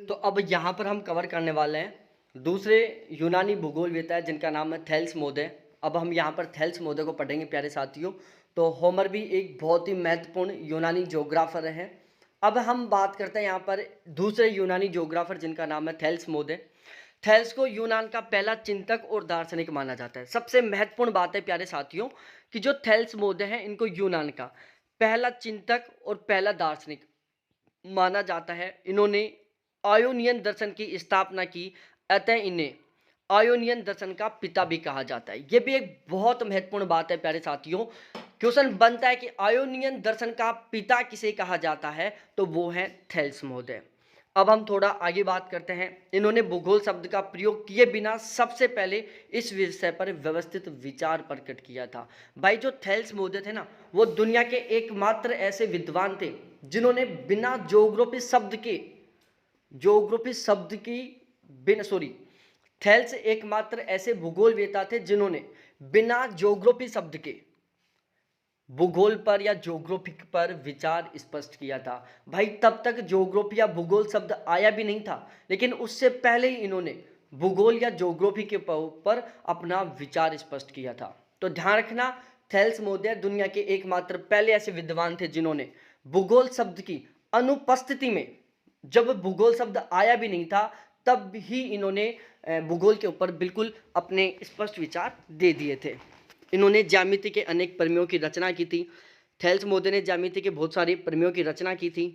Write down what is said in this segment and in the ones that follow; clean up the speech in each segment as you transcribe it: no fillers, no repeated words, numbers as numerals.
तो अब यहाँ पर हम कवर करने वाले हैं दूसरे यूनानी भूगोलवेता है जिनका नाम है थेल्स मोदे। अब हम यहाँ पर थेल्स मोदे को पढ़ेंगे प्यारे साथियों। तो होमर भी एक बहुत ही महत्वपूर्ण यूनानी ज्योग्राफर है। अब हम बात करते हैं यहाँ पर दूसरे यूनानी ज्योग्राफर जिनका नाम है थेल्स मोदे। थेल्स को यूनान का पहला चिंतक और दार्शनिक माना जाता है। सबसे महत्वपूर्ण बात है प्यारे साथियों कि जो थेल्स मोदे हैं इनको यूनान का पहला चिंतक और पहला दार्शनिक माना जाता है। इन्होंने आयोनियन दर्शन की स्थापना की, अतः इन्हें आयोनियन दर्शन का पिता भी कहा जाता है। यह भी एक बहुत महत्वपूर्ण बात है प्यारे साथियों। क्वेश्चन बनता है कि आयोनियन दर्शन का पिता किसे कहा जाता है, तो वो है थेल्स मोदे। अब हम थोड़ा आगे बात करते हैं। इन्होंने भूगोल शब्द का प्रयोग किए बिना सबसे पहले इस विषय पर व्यवस्थित विचार प्रकट किया था। भाई जो थेल्स मोदे थे ना, वो दुनिया के एकमात्र ऐसे विद्वान थे जिन्होंने बिना ज्योग्राफी शब्द की बिना सॉरी थेल्स एकमात्र ऐसे भूगोलवेता थे जिन्होंने बिना ज्योग्राफी शब्द के भूगोल पर या ज्योग्राफी पर विचार स्पष्ट किया था। भाई तब तक ज्योग्राफी या भूगोल शब्द आया भी नहीं था, लेकिन उससे पहले ही इन्होंने भूगोल या ज्योग्राफी के ऊपर अपना विचार स्पष्ट किया था। तो ध्यान रखना, थेल्स मोदे दुनिया के एकमात्र पहले ऐसे विद्वान थे जिन्होंने भूगोल शब्द की अनुपस्थिति में, जब भूगोल शब्द आया भी नहीं था, तब ही इन्होंने भूगोल के ऊपर बिल्कुल अपने स्पष्ट विचार दे दिए थे। इन्होंने ज्यामिति के अनेक प्रमेयों की रचना की थी। थेल्स मोदे ने ज्यामिति के बहुत सारे प्रमेयों की रचना की थी।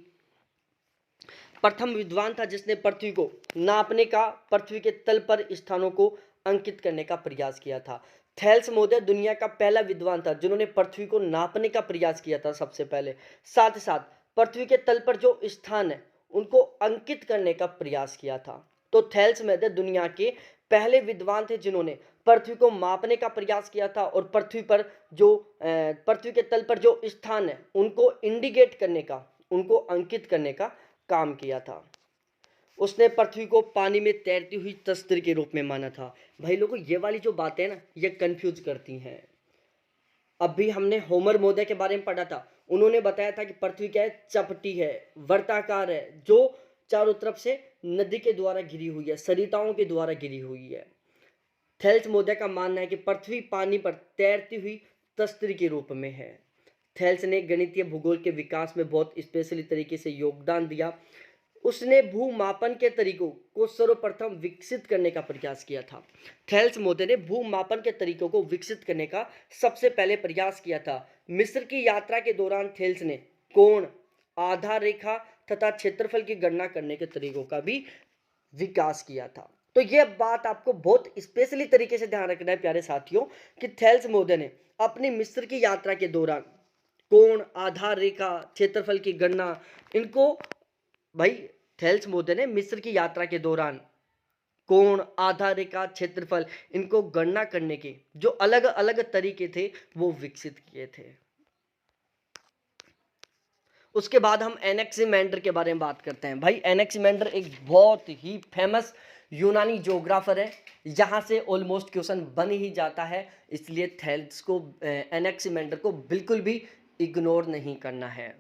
प्रथम विद्वान था जिसने पृथ्वी को नापने का, पृथ्वी के तल पर स्थानों को अंकित करने का प्रयास किया था। थेल्स मोदे दुनिया का पहला विद्वान था जिन्होंने पृथ्वी को नापने का प्रयास किया था सबसे पहले। साथ ही साथ पृथ्वी के तल पर जो स्थान है उनको अंकित करने का प्रयास किया था। तो थेल्स मोदे दुनिया के पहले विद्वान थे जिन्होंने पृथ्वी को मापने का प्रयास किया था और पृथ्वी पर जो पृथ्वी के तल पर जो स्थान है उनको इंडिकेट करने का, उनको अंकित करने का काम किया था। उसने पृथ्वी को पानी में तैरती हुई तस्वीर के रूप में माना था। भाई लोगों, ये वाली जो बातें ना ये कंफ्यूज करती हैं। अभी हमने होमर मोदे के बारे में पढ़ा था। उन्होंने बताया था कि पृथ्वी क्या है, चपटी है, वर्ताकार है, जो चारों तरफ से नदी के द्वारा घिरी हुई है, सरिताओं के द्वारा घिरी हुई है। थेल्स मोदे का मानना है कि पृथ्वी पानी पर तैरती हुई तस्वीर के रूप में है। थेल्स ने गणितीय भूगोल के विकास में बहुत स्पेशली तरीके से योगदान दिया। उसने भूमापन के तरीकों को सर्वप्रथम विकसित करने का प्रयास किया था। थेल्स मोदे ने भूमापन के तरीकों को विकसित करने का सबसे पहले प्रयास किया था। मिस्र की यात्रा के दौरान थेल्स ने कोण, आधार रेखा तथा क्षेत्रफल की गणना करने के तरीकों का भी विकास किया था। तो यह बात आपको बहुत स्पेशली तरीके से ध्यान रखना है प्यारे साथियों कि थेल्स मोदे ने अपनी मिस्र की यात्रा के दौरान कोण, आधार रेखा, क्षेत्रफल की गणना, इनको भाई थेल्स मोदे ने मिस्र की यात्रा के दौरान कोण, आधार रेखा, क्षेत्रफल, इनको गणना करने के जो अलग अलग तरीके थे वो विकसित किए थे। उसके बाद हम एनेक्सिमेंडर के बारे में बात करते हैं। भाई एनेक्सिमेंडर एक बहुत ही फेमस यूनानी ज्योग्राफर है। यहाँ से ऑलमोस्ट क्वेश्चन बन ही जाता है, इसलिए थेल्स को एनेक्सिमेंडर को बिल्कुल भी इग्नोर नहीं करना है।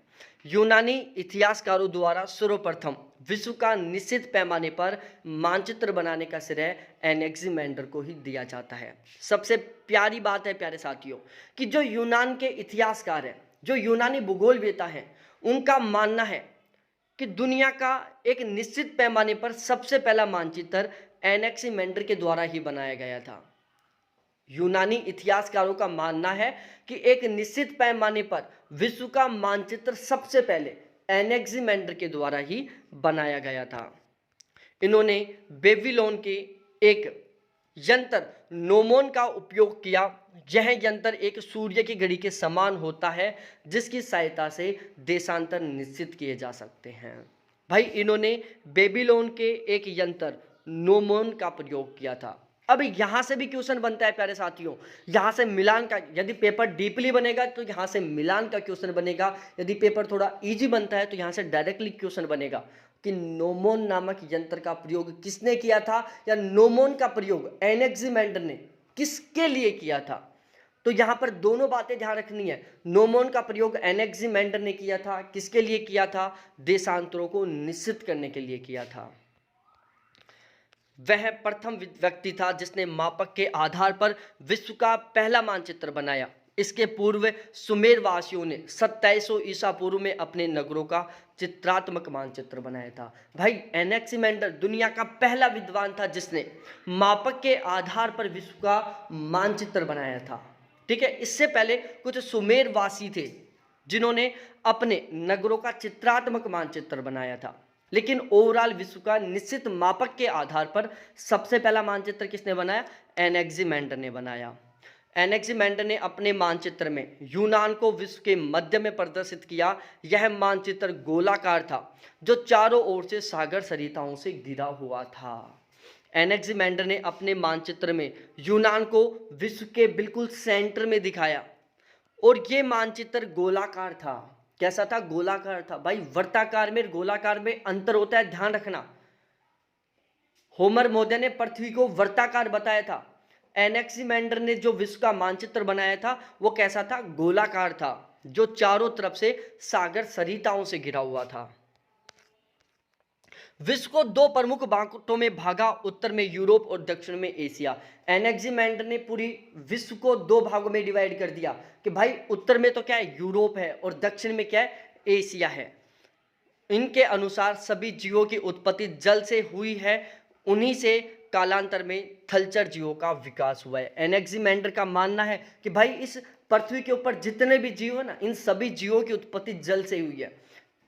यूनानी इतिहासकारों द्वारा सर्वप्रथम विश्व का निश्चित पैमाने पर मानचित्र बनाने का श्रेय एनेक्सिमेंडर को ही दिया जाता है। सबसे प्यारी बात है प्यारे साथियों कि जो यूनान के इतिहासकार हैं, जो यूनानी भूगोलवेता हैं, उनका मानना है कि दुनिया का एक निश्चित पैमाने पर सबसे पहला मानचित्र एनेक्सिमेंडर के द्वारा ही बनाया गया था। यूनानी इतिहासकारों का मानना है कि एक निश्चित पैमाने पर विश्व का मानचित्र सबसे पहले एनेक्सिमेंडर के द्वारा ही बनाया गया था। इन्होंने बेबीलोन के एक यंत्र नोमोन का उपयोग किया। यह यंत्र एक सूर्य की घड़ी के समान होता है जिसकी सहायता से देशांतर निश्चित किए जा सकते हैं। भाई इन्होंने बेबीलोन के एक यंत्र नोमोन का प्रयोग किया था। अब यहाँ से भी क्वेश्चन बनता है प्यारे साथियों, यहाँ से मिलान का, यदि पेपर डीपली बनेगा तो यहाँ से मिलान का क्वेश्चन बनेगा, यदि पेपर थोड़ा इजी बनता है तो यहाँ से डायरेक्टली क्वेश्चन बनेगा कि नोमोन नामक यंत्र का प्रयोग किसने किया था, या नोमोन का प्रयोग एनेक्सिमेंडर ने किसके लिए किया था। तो यहाँ पर दोनों बातें ध्यान रखनी है। नोमोन का प्रयोग एनेक्सिमेंडर ने किया था, किसके लिए किया था? देशांतरों को निश्चित करने के लिए किया था। वह प्रथम व्यक्ति था जिसने मापक के आधार पर विश्व का पहला मानचित्र बनाया। इसके पूर्व सुमेर वासियों ने 2700 ईसा पूर्व में अपने नगरों का चित्रात्मक मानचित्र बनाया था। भाई एनेक्सिमेंडर दुनिया का पहला विद्वान था जिसने मापक के आधार पर विश्व का मानचित्र बनाया था। ठीक है, इससे पहले कुछ सुमेर वासी थे जिन्होंने अपने नगरों का चित्रात्मक मानचित्र बनाया था, लेकिन ओवरऑल विश्व का निश्चित मापक के आधार पर सबसे पहला मानचित्र किसने बनाया? एनेक्सिमेंडर ने बनाया। एनेक्सिमेंडर ने अपने मानचित्र में यूनान को विश्व के मध्य में प्रदर्शित किया। यह मानचित्र गोलाकार था जो चारों ओर से सागर सरिताओं से घिरा हुआ था। एनेक्सिमेंडर ने अपने मानचित्र में यूनान को विश्व के बिल्कुल सेंटर में दिखाया और यह मानचित्र गोलाकार था। कैसा था? गोलाकार था। भाई वर्ताकार में गोलाकार में अंतर होता है, ध्यान रखना। होमर महोदय ने पृथ्वी को वर्ताकार बताया था। एनेक्सिमेंडर ने जो विश्व का मानचित्र बनाया था वो कैसा था? गोलाकार था जो चारों तरफ से सागर सरिताओं से घिरा हुआ था। विश्व को दो प्रमुख बांटों में भागा, उत्तर में यूरोप और दक्षिण में एशिया। एनेक्सिमेंडर ने पूरी विश्व को दो भागों में डिवाइड कर दिया कि भाई उत्तर में तो क्या है? यूरोप है, और दक्षिण में क्या है? एशिया है। इनके अनुसार सभी जीवों की उत्पत्ति जल से हुई है, उन्हीं से कालांतर में थलचर जीवों का विकास हुआ है। एनेक्सिमेंडर का मानना है कि भाई इस पृथ्वी के ऊपर जितने भी जीव है ना, इन सभी जीवों की उत्पत्ति जल से हुई है।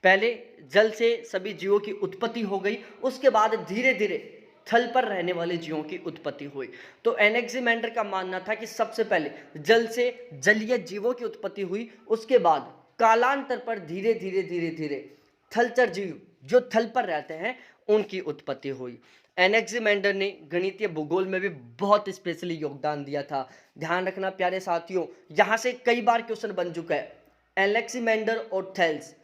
पहले जल से सभी जीवों की उत्पत्ति हो गई, उसके बाद धीरे धीरे थल पर रहने वाले जीवों की उत्पत्ति हुई। तो एनेक्सिमेंडर का मानना था कि सबसे पहले जल से जलीय जीवों की उत्पत्ति हुई, उसके बाद कालांतर पर धीरे धीरे धीरे धीरे थलचर जीव जो थल पर रहते हैं उनकी उत्पत्ति हुई। एनेक्सिमेंडर ने गणितीय भूगोल में भी बहुत स्पेशली योगदान दिया था। ध्यान रखना प्यारे साथियों, यहां से कई बार क्वेश्चन बन चुका है। एनेक्सिमेंडर और थेल्स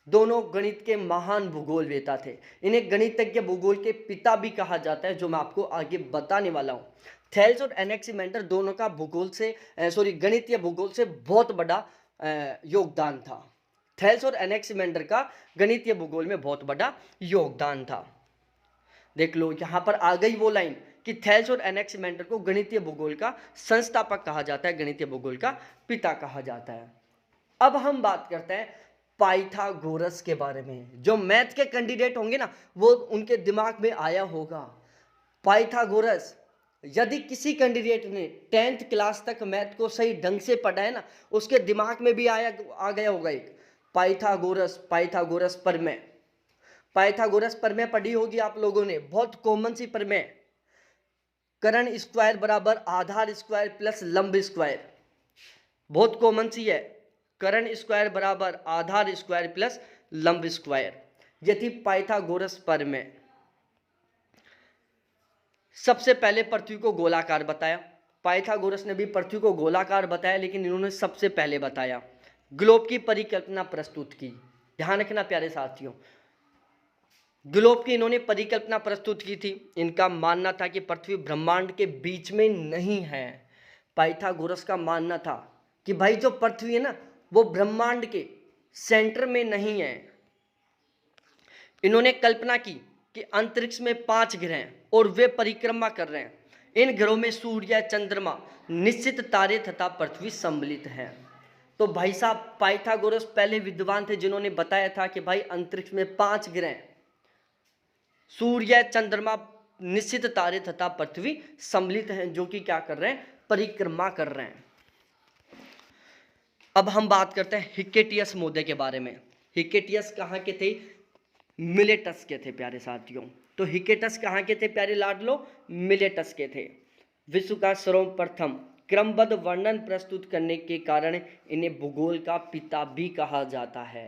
दोनों गणित के महान भूगोलवेता थे। इन्हें गणितज्ञ भूगोल के पिता भी कहा जाता है, जो मैं आपको आगे बताने वाला हूं। थेल्स और एनेक्सिमेंडर दोनों का गणितीय भूगोल से बहुत बड़ा योगदान था। थेल्स और एनेक्सिमेंडर का गणितीय भूगोल में बहुत बड़ा योगदान था। देख लो यहां पर आ गई वो लाइन कि थेल्स और एनेक्सिमेंडर को गणितीय भूगोल का संस्थापक कहा जाता है, गणितीय भूगोल का पिता कहा जाता है। अब हम बात करते हैं पाइथागोरस के बारे में। जो मैथ के कैंडिडेट होंगे ना, वो उनके दिमाग में आया होगा पाइथागोरस। यदि किसी कैंडिडेट ने 10th क्लास तक मैथ को सही ढंग से पढ़ा है ना, उसके दिमाग में भी आ गया होगा एक पाइथागोरस प्रमेय। पाइथागोरस प्रमेय पढ़ी होगी आप लोगों ने, बहुत कॉमन सी प्रमेय। कर्ण स्क्वायर बराबर आधार स्क्वायर प्लस लंब स्क्वायर, बहुत कॉमन सी है। कर्ण स्क्वायर बराबर आधार स्क्वायर प्लस लंब स्क्वायर, ये थी पाइथागोरस प्रमेय। सबसे पहले पृथ्वी को गोलाकार बताया। पाइथागोरस ने भी पृथ्वी को गोलाकार बताया, लेकिन इन्होंने सबसे पहले बताया। ग्लोब की परिकल्पना प्रस्तुत की। ध्यान रखना प्यारे साथियों, ग्लोब की इन्होंने परिकल्पना प्रस्तुत की थी। इनका मानना था कि पृथ्वी ब्रह्मांड के बीच में नहीं है। पाइथागोरस का मानना था कि भाई जो पृथ्वी है ना, वो ब्रह्मांड के सेंटर में नहीं है। इन्होंने कल्पना की कि अंतरिक्ष में 5 ग्रह हैं और वे परिक्रमा कर रहे हैं। इन ग्रहों में सूर्य, चंद्रमा, निश्चित तारे तथा पृथ्वी सम्मिलित हैं। तो भाई साहब पाइथागोरस पहले विद्वान थे जिन्होंने बताया था कि भाई अंतरिक्ष में 5 ग्रह, सूर्य, चंद्रमा, निश्चित तारे तथा पृथ्वी सम्मिलित हैं, जो कि क्या कर रहे हैं? परिक्रमा कर रहे हैं। अब हम बात करते हैं हिकेटियस महोदय के बारे में। हिकेटियस कहाँ के थे? मिलेटस के थे प्यारे साथियों। तो हिकेटस कहाँ के थे प्यारे लाडलो? मिलेटस के थे। विश्व का सर्वप्रथम क्रमबद्ध वर्णन प्रस्तुत करने के कारण इन्हें भूगोल का पिता भी कहा जाता है।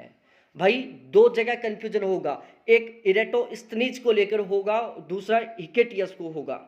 भाई दो जगह कंफ्यूजन होगा, एक इरेटोस्थनीज को लेकर होगा, दूसरा हिकेटियस को होगा।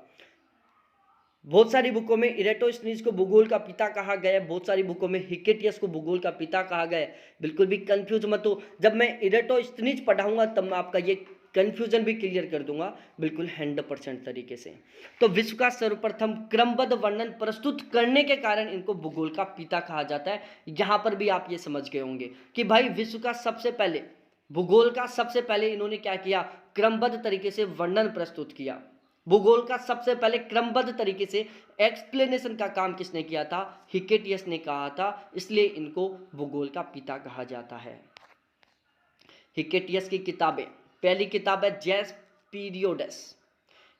बहुत सारी बुकों में इरेटोस्थनीज को भूगोल का पिता कहा गया, बहुत सारी बुकों में हिकेटियस को भूगोल का पिता कहा गया। बिल्कुल भी कंफ्यूज मत हो, जब मैं इरेटोस्थनीज पढ़ाऊंगा तब मैं आपका ये कंफ्यूजन भी क्लियर कर दूंगा बिल्कुल 100% तरीके से। तो विश्व का सर्वप्रथम क्रमबद्ध वर्णन प्रस्तुत करने के कारण इनको भूगोल का पिता कहा जाता है। यहां पर भी आप ये समझ गए होंगे कि भाई विश्व का सबसे पहले भूगोल का सबसे पहले इन्होंने क्या किया, क्रमबद्ध तरीके से वर्णन प्रस्तुत किया। भूगोल का सबसे पहले क्रमबद्ध तरीके से एक्सप्लेनेशन का काम किसने किया था, हिकेटियस ने कहा था, इसलिए इनको भूगोल का पिता कहा जाता है। हिकेटियस की किताबें, पहली किताब है जेस पीरियोडस।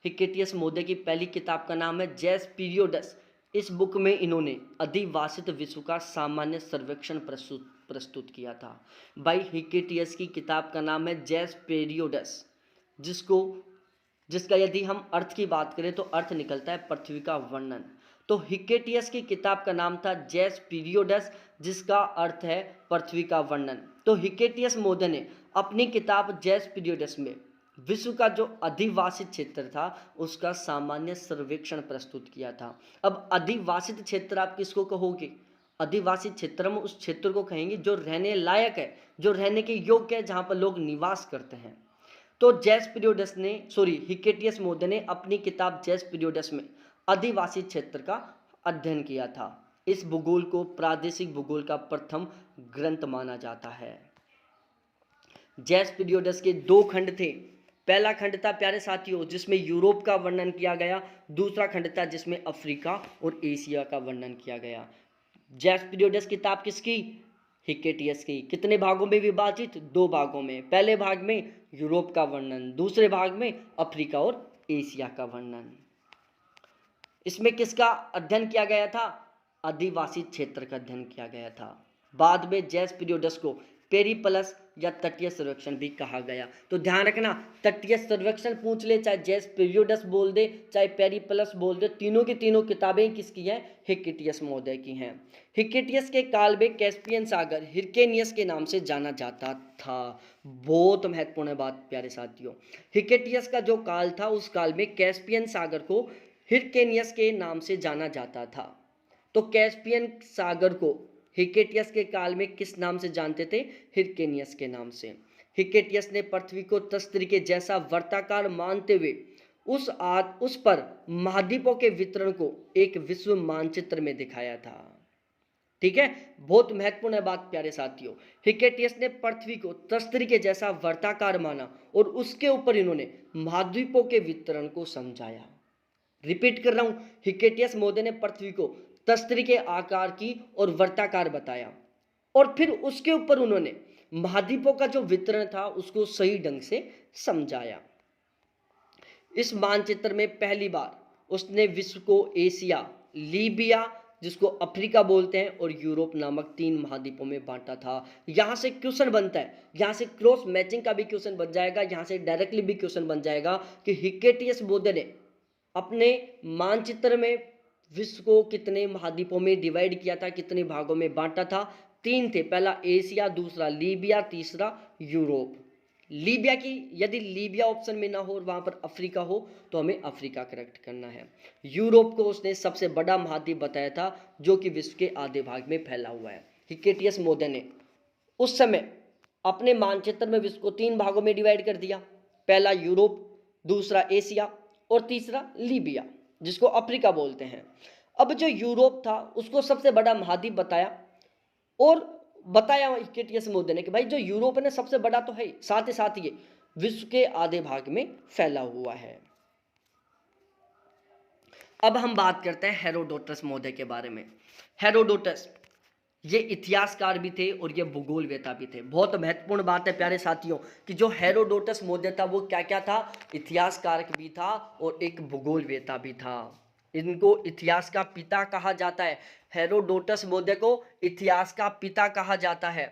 हिकेटियस महोदय की पहली किताब का नाम है जेस पीरियोडस। इस बुक में इन्होंने अधिवासित विश्व का सामान्य सर्वेक्षण प्रस्तुत किया था। भाई हिकेटियस की किताब का नाम है जेस पीरियोडस, जिसका यदि हम अर्थ की बात करें तो अर्थ निकलता है पृथ्वी का वर्णन। तो हिकेटियस की किताब का नाम था जेस पीरियोडस, जिसका अर्थ है पृथ्वी का वर्णन। तो हिकेटियस महोदय ने अपनी किताब जेस पीरियोडस में विश्व का जो अधिवासित क्षेत्र था उसका सामान्य सर्वेक्षण प्रस्तुत किया था। अब अधिवासित क्षेत्र आप किसको कहोगे, अधिवासित क्षेत्र में उस क्षेत्र को कहेंगे जो रहने लायक है, जो रहने के योग्य है, जहां पर लोग निवास करते हैं। तो हिकेटियस महोदय ने अपनी किताब जेस पीरियोडस में अधिवासी क्षेत्र का अध्ययन किया था। इस भूगोल को प्रादेशिक भूगोल का प्रथम ग्रंथ माना जाता है। जेस पीरियोडस के 2 खंड थे। पहला खंड था प्यारे साथियों जिसमें यूरोप का वर्णन किया गया, दूसरा खंड था जिसमें अफ्रीका और एशिया का वर्णन किया गया। जेस पीरियोडस किताब किसकी, हिकेटियस की। कितने भागों में विभाजित, 2 भागों में। पहले भाग में यूरोप का वर्णन, दूसरे भाग में अफ्रीका और एशिया का वर्णन। इसमें किसका अध्ययन किया गया था, आदिवासी क्षेत्र का अध्ययन किया गया था। बाद में जेस पीरियोडस को पेरिप्लस या तटीय सर्वेक्षण भी कहा गया। तो ध्यान रखना, तटीय सर्वेक्षण पूछ ले, चाहे जेस पीरियोडस बोल दे, चाहे पेरिप्लस बोल दे, तीनों की तीनों किताबें किसकी हैं, हिकेटियस महोदय की हैं। हिकेटियस के काल में कैस्पियन सागर हिरकेनियस के नाम से जाना जाता था। बहुत महत्वपूर्ण बात प्यारे साथियों, हिकेटियस का जो काल था उस काल में कैस्पियन सागर को हिरकेनियस के नाम से जाना जाता था। तो कैस्पियन सागर को हिकेटियस के काल में किस नाम से जानते थे, हिरकेनियस के नाम से। हिकेटियस ने पृथ्वी को तस्त्री के जैसा वर्ताकार मानते हुए उस पर महाद्वीपों के वितरण को एक विश्व मानचित्र में दिखाया था। ठीक है, बहुत महत्वपूर्ण बात प्यारे साथियों। हिकेटियस ने पृथ्वी को तस्त्री के जैसा वर्ताकार माना और उसके ऊपर इन्होंने महाद्वीपों के वितरण को समझाया। रिपीट कर रहा हूं, हिकेटियस महोदय ने पृथ्वी को तस्त्री के आकार की और वर्ताकार बताया और फिर उसके ऊपर उन्होंने महाद्वीपों का जो वितरण था उसको सही ढंग से समझाया। इस मानचित्र में पहली बार उसने विश्व को एशिया, लीबिया जिसको अफ्रीका बोलते हैं और यूरोप नामक 3 महाद्वीपों में बांटा था। यहां से क्वेश्चन बनता है, यहां से क्रॉस मैचिंग का भी क्वेश्चन बन जाएगा, यहां से डायरेक्टली भी क्वेश्चन बन जाएगा कि हिकेटियस महोदय ने अपने मानचित्र में विश्व को कितने महाद्वीपों में डिवाइड किया था, कितने भागों में बांटा था। 3 थे, पहला एशिया, दूसरा लीबिया, तीसरा यूरोप। लीबिया की यदि लीबिया ऑप्शन में ना हो और वहां पर अफ्रीका हो तो हमें अफ्रीका करेक्ट करना है। यूरोप को उसने सबसे बड़ा महाद्वीप बताया था जो कि विश्व के आधे भाग में फैला हुआ है। हिकेटियस महोदय ने उस समय अपने मानचित्र में विश्व को 3 भागों में डिवाइड कर दिया, पहला यूरोप, दूसरा एशिया और तीसरा लीबिया जिसको अफ्रीका बोलते हैं। अब जो यूरोप था उसको सबसे बड़ा महाद्वीप बताया और बताया हिकेटियस महोदय ने कि भाई जो यूरोप है ना सबसे बड़ा तो है, साथ ही साथ ये विश्व के आधे भाग में फैला हुआ है। अब हम बात करते हैं हेरोडोटस महोदय के बारे में। हेरोडोटस ये इतिहासकार भी थे और ये भूगोलवेता भी थे। बहुत महत्वपूर्ण बात है प्यारे साथियों कि जो हेरोडोटस महोदय था वो क्या क्या था, इतिहासकार भी था और एक भूगोलवेता भी था। इनको इतिहास का पिता कहा जाता है। हेरोडोटस महोदय को इतिहास का पिता कहा जाता है।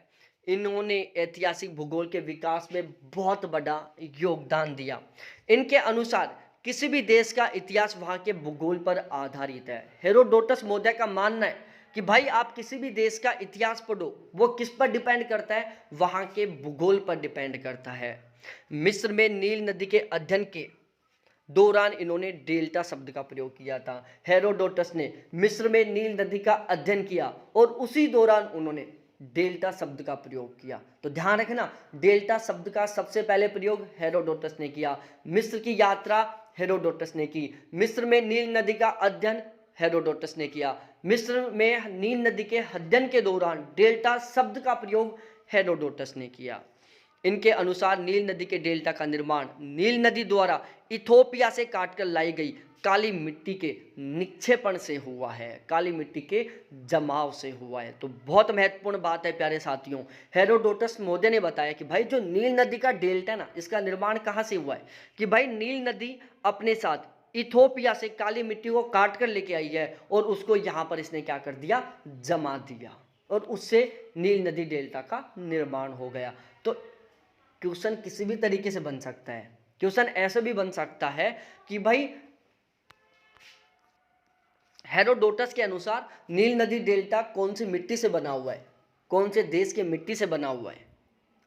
इन्होंने ऐतिहासिक भूगोल के विकास में बहुत बड़ा योगदान दिया। इनके अनुसार किसी भी देश का इतिहास वहाँ के भूगोल पर आधारित है। हेरोडोटस महोदय का मानना है कि भाई आप किसी भी देश का इतिहास पढ़ो, वो किस पर डिपेंड करता है, वहाँ के भूगोल पर डिपेंड करता है। मिस्र में नील नदी के अध्ययन के दौरान इन्होंने डेल्टा शब्द का प्रयोग किया था। हेरोडोटस ने मिस्र में नील नदी का अध्ययन किया और उसी दौरान उन्होंने डेल्टा शब्द का प्रयोग किया। तो ध्यान रखना, डेल्टा शब्द का सबसे पहले प्रयोग हेरोडोटस ने किया। मिस्र की यात्रा हेरोडोटस ने की। मिस्र में नील नदी का अध्ययन हेरोडोटस ने किया। मिस्र में नील नदी के अध्ययन के दौरान डेल्टा शब्द का प्रयोग हेरोडोटस ने किया। इनके अनुसार नील नदी के डेल्टा का निर्माण नील नदी द्वारा इथोपिया से काटकर लाई गई काली मिट्टी के निक्षेपण से हुआ है, काली मिट्टी के जमाव से हुआ है। तो बहुत महत्वपूर्ण बात है प्यारे साथियों। हेरोडोटस महोदय ने बताया कि भाई जो नील नदी का डेल्टा ना, इसका निर्माण कहाँ से हुआ है कि भाई नील नदी अपने साथ इथोपिया से काली मिट्टी को काट कर लेके आई है और उसको यहाँ पर इसने क्या कर दिया, जमा दिया, और उससे नील नदी डेल्टा का निर्माण हो गया। तो क्वेश्चन किसी भी तरीके से बन सकता है। क्वेश्चन ऐसे भी बन सकता है कि भाई हेरोडोटस के अनुसार नील नदी डेल्टा कौन सी मिट्टी से बना हुआ है, कौन से देश के मिट्टी से बना हुआ है,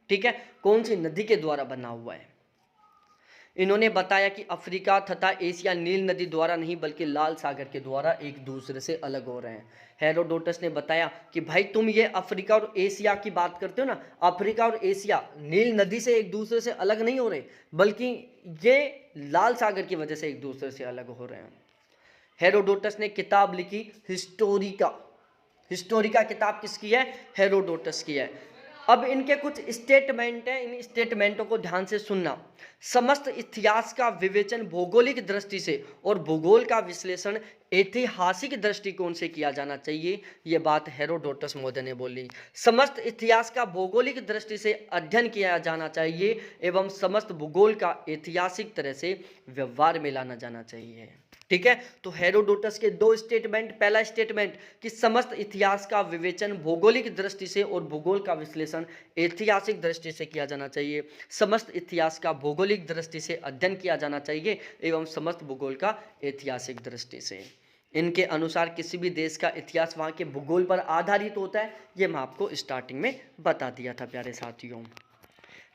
ठीक है, कौन सी नदी के द्वारा बना हुआ है। इन्होंने बताया कि अफ्रीका तथा एशिया नील नदी द्वारा नहीं बल्कि लाल सागर के द्वारा एक दूसरे से अलग हो रहे हैं। हेरोडोटस ने बताया कि भाई तुम ये अफ्रीका और एशिया की बात करते हो ना, अफ्रीका और एशिया नील नदी से एक दूसरे से अलग नहीं हो रहे, बल्कि ये लाल सागर की वजह से एक दूसरे से अलग हो रहे हैं। हेरोडोटस ने किताब लिखी हिस्टोरिका। हिस्टोरिका किताब किसकी है, हेरोडोटस की है। अब इनके कुछ स्टेटमेंट हैं, इन स्टेटमेंटों को ध्यान से सुनना। समस्त इतिहास का विवेचन भौगोलिक दृष्टि से और भूगोल का विश्लेषण ऐतिहासिक दृष्टिकोण से किया जाना चाहिए, ये बात हेरोडोटस महोदय ने बोली। समस्त इतिहास का भौगोलिक दृष्टि से अध्ययन किया जाना चाहिए एवं समस्त भूगोल का ऐतिहासिक तरह से व्यवहार में लाना जाना चाहिए, ठीक है। तो हेरोडोटस के दो स्टेटमेंट, पहला स्टेटमेंट कि समस्त इतिहास का विवेचन भौगोलिक दृष्टि से और भूगोल का विश्लेषण ऐतिहासिक दृष्टि से किया जाना चाहिए। समस्त इतिहास का भौगोलिक दृष्टि से अध्ययन किया जाना चाहिए एवं समस्त भूगोल का ऐतिहासिक दृष्टि से। इनके अनुसार किसी भी देश का इतिहास वहाँ के भूगोल पर आधारित होता है, ये मैं आपको स्टार्टिंग में बता दिया था प्यारे साथियों।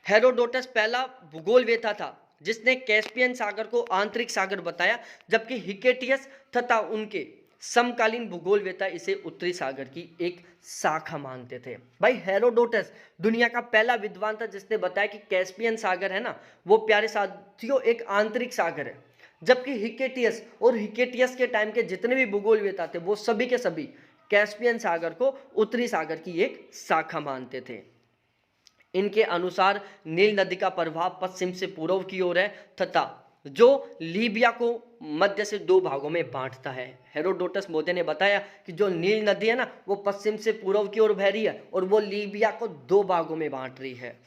हेरोडोटस पहला भूगोलवेता था जिसने कैस्पियन सागर को आंतरिक सागर बताया, जबकि हिकेटियस तथा उनके समकालीन भूगोलवेता इसे उत्तरी सागर की एक शाखा मानते थे। भाई हेरोडोटस दुनिया का पहला विद्वान था जिसने बताया कि कैस्पियन सागर है ना, वो प्यारे साथियों एक आंतरिक सागर है, जबकि हिकेटियस और हिकेटियस के टाइम के जितने भी भूगोलवेता थे वो सभी के सभी कैस्पियन सागर को उत्तरी सागर की एक शाखा मानते थे। इनके अनुसार नील नदी का प्रभाव पश्चिम से पूर्व की ओर है तथा जो लीबिया को मध्य से दो भागों में बांटता है। हेरोडोटस महोदय ने बताया कि जो नील नदी है ना, वो पश्चिम से पूर्व की ओर बह रही है और वो लीबिया को दो भागों में बांट रही है।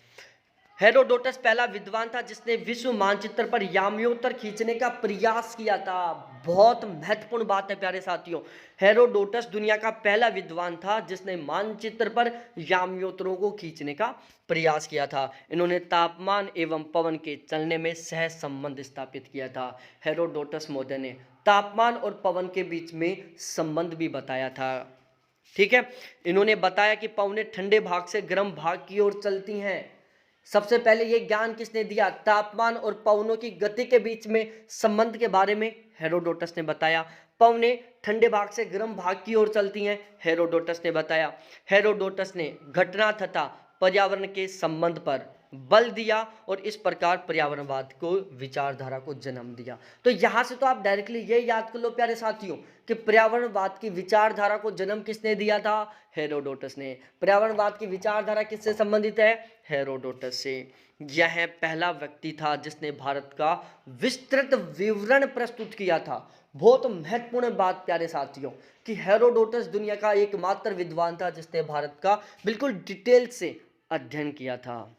हेरोडोटस पहला विद्वान था जिसने विश्व मानचित्र पर याम्योत्तर खींचने का प्रयास किया था। बहुत महत्वपूर्ण बात है प्यारे साथियों, हेरोडोटस दुनिया का पहला विद्वान था जिसने मानचित्र पर याम्योत्तरों को खींचने का प्रयास किया था। इन्होंने तापमान एवं पवन के चलने में सह संबंध स्थापित किया था। हेरोडोटस महोदय ने तापमान और पवन के बीच में संबंध भी बताया था, ठीक है। इन्होंने बताया कि पवनें ठंडे भाग से गर्म भाग की ओर चलती हैं। सबसे पहले ये ज्ञान किसने दिया, तापमान और पवनों की गति के बीच में संबंध के बारे में हेरोडोटस ने बताया। पवनें ठंडे भाग से गर्म भाग की ओर चलती हैं, हेरोडोटस ने बताया। हेरोडोटस ने घटना तथा पर्यावरण के संबंध पर बल दिया और इस प्रकार पर्यावरणवाद को विचारधारा को जन्म दिया। तो यहाँ से तो आप डायरेक्टली ये याद कर लो प्यारे साथियों कि पर्यावरणवाद की विचारधारा को जन्म किसने दिया था, हेरोडोटस ने। पर्यावरणवाद की विचारधारा किससे संबंधित है, हेरोडोटस से। यह पहला व्यक्ति था जिसने भारत का विस्तृत विवरण प्रस्तुत किया था। बहुत महत्वपूर्ण बात प्यारे साथियों कि हेरोडोटस दुनिया का एकमात्र विद्वान था जिसने भारत का बिल्कुल डिटेल से अध्ययन किया था।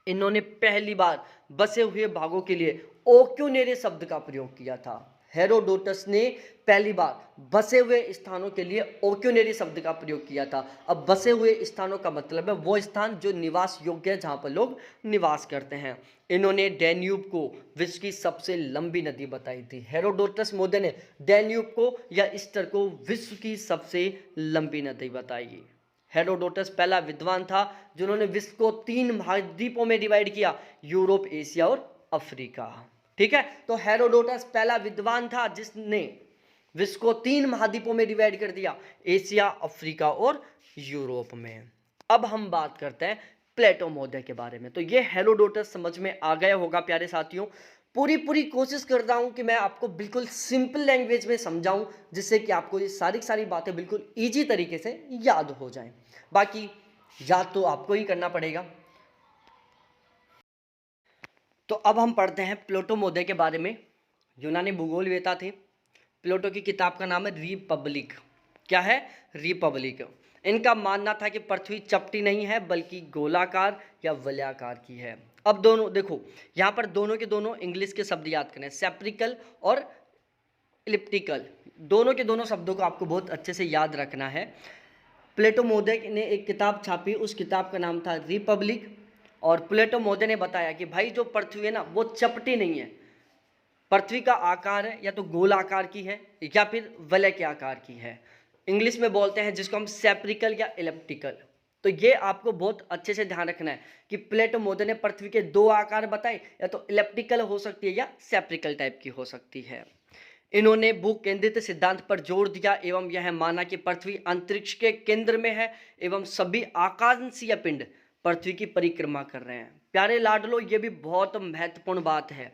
इन्होंने पहली बार बसे हुए भागों के लिए ओक्यूनेरे शब्द का प्रयोग किया था। हेरोडोटस ने पहली बार बसे हुए स्थानों के लिए ओक्यूनेरी शब्द का प्रयोग किया था। अब बसे हुए स्थानों का मतलब है वो स्थान जो निवास योग्य है, जहां पर लोग निवास करते हैं। इन्होंने डैन्यूब को विश्व की सबसे लंबी नदी बताई थी। हेरोडोटस महोदय ने डैन्यूब को या ईस्टर को विश्व की सबसे लंबी नदी बताई। हेरोडोटस पहला विद्वान था जिन्होंने विश्व को 3 महाद्वीपों में डिवाइड किया, यूरोप, एशिया और अफ्रीका, ठीक है। तो हेरोडोटस पहला विद्वान था जिसने विश्व को 3 महाद्वीपों में डिवाइड कर दिया, एशिया, अफ्रीका और यूरोप में। अब हम बात करते हैं प्लेटो महोदय के बारे में। तो ये हेरोडोटस समझ में आ गया होगा प्यारे साथियों। पूरी कोशिश करता हूँ कि मैं आपको बिल्कुल सिंपल लैंग्वेज में समझाऊं, जिससे कि आपको ये सारी बातें बिल्कुल ईजी तरीके से याद हो जाएं। बाकी याद तो आपको ही करना पड़ेगा। तो अब हम पढ़ते हैं प्लेटो महोदय के बारे में। यूनानी भूगोलवेता थे। प्लेटो की किताब का नाम है रिपब्लिक। क्या है? रिपब्लिक। इनका मानना था कि पृथ्वी चपटी नहीं है बल्कि गोलाकार या वलयाकार की है। अब दोनों देखो, यहाँ पर दोनों के दोनों इंग्लिश के शब्द याद करें, सेप्रिकल और इलिप्टिकल। दोनों के दोनों शब्दों को आपको बहुत अच्छे से याद रखना है। प्लेटो महोदय ने एक किताब छापी, उस किताब का नाम था रिपब्लिक। और प्लेटो महोदय ने बताया कि भाई जो पृथ्वी है ना वो चपटी नहीं है। पृथ्वी का आकार है या तो गोल आकार की है या फिर वलय के आकार की है। इंग्लिश में बोलते हैं जिसको हम सेप्रिकल या इलिप्टिकल। तो ये आपको बहुत अच्छे से ध्यान रखना है कि प्लेटो महोदय ने पृथ्वी के दो आकार बताए, या तो इलिप्टिकल हो सकती है या सेप्रिकल टाइप की हो सकती है। इन्होंने भू केंद्रित सिद्धांत पर जोर दिया एवं यह माना कि पृथ्वी अंतरिक्ष के केंद्र में है एवं सभी आकाशीय पिंड पृथ्वी की परिक्रमा कर रहे हैं। प्यारे लाडलो, ये भी बहुत महत्वपूर्ण बात है।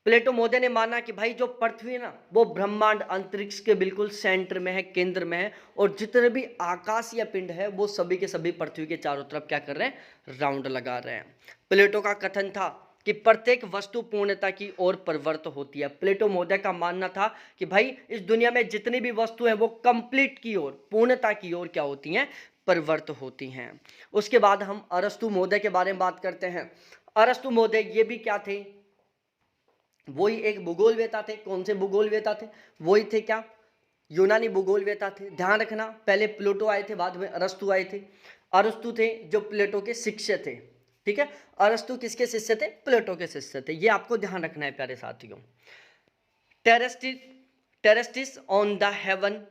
प्लेटो महोदय ने माना कि भाई जो पृथ्वी है ना वो ब्रह्मांड अंतरिक्ष के बिल्कुल सेंटर में है, केंद्र में है, और जितने भी आकाशीय पिंड है वो सभी के सभी पृथ्वी के चारों तरफ क्या कर रहे हैं? राउंड लगा रहे हैं। प्लेटो का कथन था कि प्रत्येक वस्तु पूर्णता की ओर परिवर्तित होती है। प्लेटो महोदय का मानना था कि भाई इस दुनिया में जितनी भी वस्तु हैं वो कंप्लीट की ओर, पूर्णता की ओर क्या होती हैं? परिवर्तित होती हैं। उसके बाद हम अरस्तु महोदय के बारे में बात करते हैं। अरस्तु महोदय ये भी क्या थे? वही एक भूगोलवेता थे। कौन से भूगोलवेता थे? वही थे क्या? यूनानी भूगोलवेता थे। ध्यान रखना, पहले प्लेटो आए थे, बाद में अरस्तु आए थे। अरस्तु थे जो प्लेटो के शिष्य थे। ठीक है, अरस्तु किसके शिष्य थे? प्लेटो के शिष्य थे। ये आपको ध्यान रखना है प्यारे साथियों। टेरेस्टिस ऑन द हेवन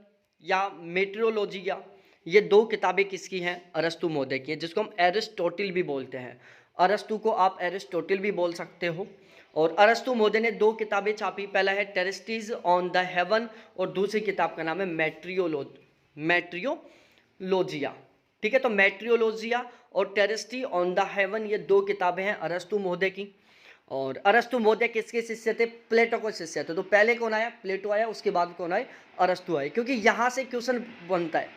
या मेट्रोलॉजिया, ये दो किताबें किसकी हैं? अरस्तु महोदय की है, जिसको हम एरिस्टोटिल भी बोलते हैं। अरस्तु को आप एरिस्टोटिल भी बोल सकते हो। और अरस्तु महोदय ने दो किताबें छापी। पहला है टेरेस्टिस ऑन द हेवन और दूसरी किताब का नाम है मैट्रियोलॉजिया। ठीक है, तो मैट्रियोलॉजिया और टेरेस्टी ऑन द हेवन, ये दो किताबें हैं अरस्तु महोदय की। और अरस्तु महोदय किसके शिष्य थे? प्लेटो के शिष्य थे। तो पहले कौन आया? प्लेटो आया, उसके बाद कौन आए? अरस्तु आए। क्योंकि यहाँ से क्वेश्चन बनता है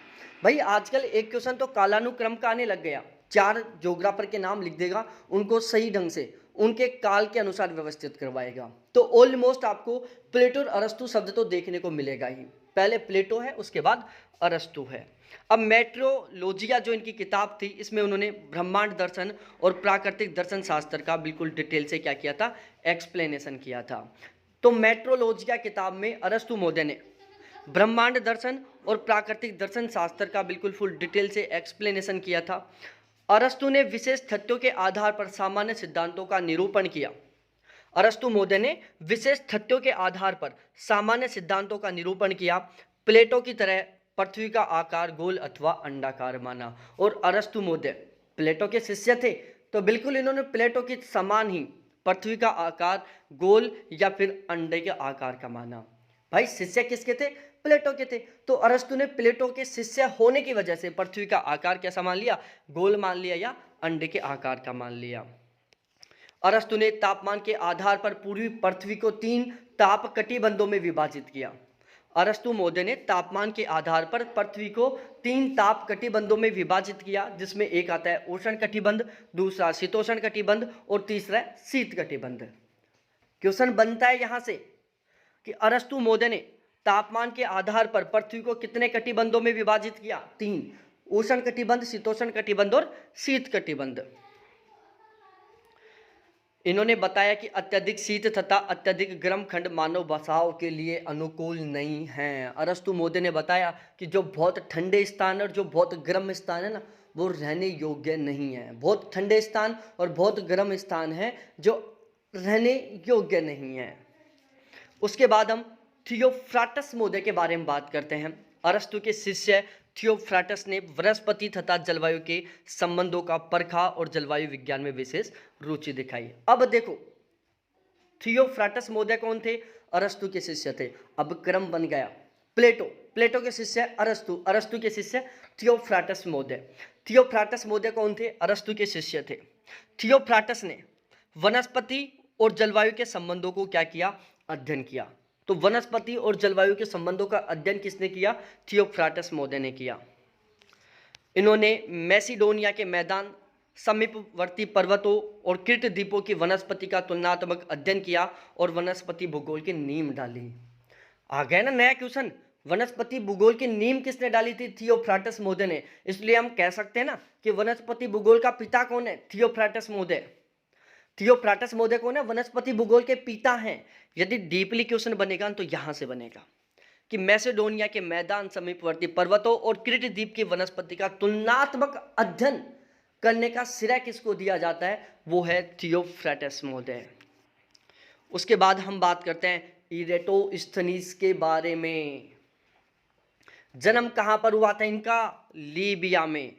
भाई। आजकल एक क्वेश्चन तो कालानुक्रम का आने लग गया। 4 ज्योग्राफर के नाम लिख देगा, उनको सही ढंग से उनके काल के अनुसार व्यवस्थित करवाएगा। तो ऑलमोस्ट आपको प्लेटो और अरस्तु शब्द तो देखने को मिलेगा ही। पहले प्लेटो है, उसके बाद अरस्तु है। अब मेट्रोलॉजिया जो इनकी किताब थी, इसमें उन्होंने ब्रह्मांड दर्शन और प्राकृतिक दर्शन शास्त्र का बिल्कुल डिटेल से क्या किया था? एक्सप्लेनेशन किया था। तो मेट्रोलॉजिया किताब में अरस्तु महोदय ने ब्रह्मांड दर्शन और प्राकृतिक दर्शन शास्त्र का बिल्कुल फुल डिटेल से एक्सप्लेनेशन किया था। अरस्तु ने विशेष तथ्यों के आधार पर सामान्य सिद्धांतों का निरूपण किया। अरस्तु महोदय ने विशेष तथ्यों के आधार पर सामान्य सिद्धांतों का निरूपण किया। प्लेटो की तरह पृथ्वी का आकार गोल अथवा अंडाकार माना। और अरस्तु महोदय प्लेटो के शिष्य थे, तो बिल्कुल इन्होंने प्लेटो के समान ही पृथ्वी का आकार गोल या फिर अंडे के आकार का माना। भाई शिष्य किसके थे? प्लेटो के थे। तो अरस्तु ने प्लेटो के शिष्य होने की वजह से पृथ्वी का आकार कैसा मान लिया? गोल मान लिया या अंडे के आकार का मान लिया। अरस्तु ने तापमान के आधार पर पूरी पृथ्वी को 3 ताप कटिबंधों में विभाजित किया। अरस्तु महोदय ने तापमान के आधार पर पृथ्वी को 3 ताप कटिबंधों में विभाजित किया, जिसमें एक आता है उष्ण कटिबंध, दूसरा शीतोष्ण कटिबंध और तीसरा शीत कटिबंध। क्वेश्चन बनता है यहां से कि अरस्तु महोदय ने तापमान के आधार पर पृथ्वी को कितने कटिबंधों में विभाजित किया? 3, उष्ण कटिबंध, शीतोष्ण कटिबंध और शीत कटिबंध। इन्होंने बताया कि अत्यधिक शीत तथा अत्यधिक गर्म खंड मानव बसाव के लिए अनुकूल नहीं हैं। अरस्तु महोदय ने बताया कि जो बहुत ठंडे स्थान और जो बहुत गर्म स्थान है ना, वो रहने योग्य नहीं है। बहुत ठंडे स्थान और बहुत गर्म स्थान है जो रहने योग्य नहीं है। उसके बाद हम थियोफ्राटस महोदय के बारे में बात करते हैं। अरस्तु के शिष्य थियोफ्राटस ने वनस्पति तथा जलवायु के संबंधों का परखा और जलवायु विज्ञान में विशेष रुचि दिखाई। अब देखो, थियोफ्राटस महोदय कौन थे? अरस्तु के शिष्य थे। अब क्रम बन गया। प्लेटो, प्लेटो के शिष्य अरस्तु, अरस्तु के शिष्य थियोफ्राटस महोदय। थियोफ्राटस महोदय कौन थे? अरस्तु के शिष्य थे। थियोफ्राटस ने वनस्पति और जलवायु के संबंधों को क्या किया? अध्ययन किया। तो वनस्पति और जलवायु के संबंधों का अध्ययन किसने किया? थियोफ्राटस महोदय ने किया। इन्होंने मैसिडोनिया के मैदान, समीपवर्ती पर्वतों और क्रीट द्वीपों की वनस्पति का तुलनात्मक अध्ययन किया और वनस्पति भूगोल की नींव डाली। आ गया ना नया क्वेश्चन, वनस्पति भूगोल की नींव किसने डाली थी? थियोफ्राटस महोदय ने। इसलिए हम कह सकते हैं ना कि वनस्पति भूगोल का पिता कौन है? थियोफ्राटस महोदय। थियोफ्राटस महोदय कौन है? वनस्पति भूगोल के पिता हैं। यदि डीपली क्वेश्चन बनेगा तो यहां से बनेगा कि मैसेडोनिया के मैदान, समीपवर्ती पर्वतों और क्रीट द्वीप की वनस्पति का तुलनात्मक अध्ययन करने का श्रेय किसको दिया जाता है? वो है थियोफ्राटस महोदय। उसके बाद हम बात करते हैं इरेटोस्थनीज के बारे में। जन्म कहां पर हुआ था इनका? लीबिया में।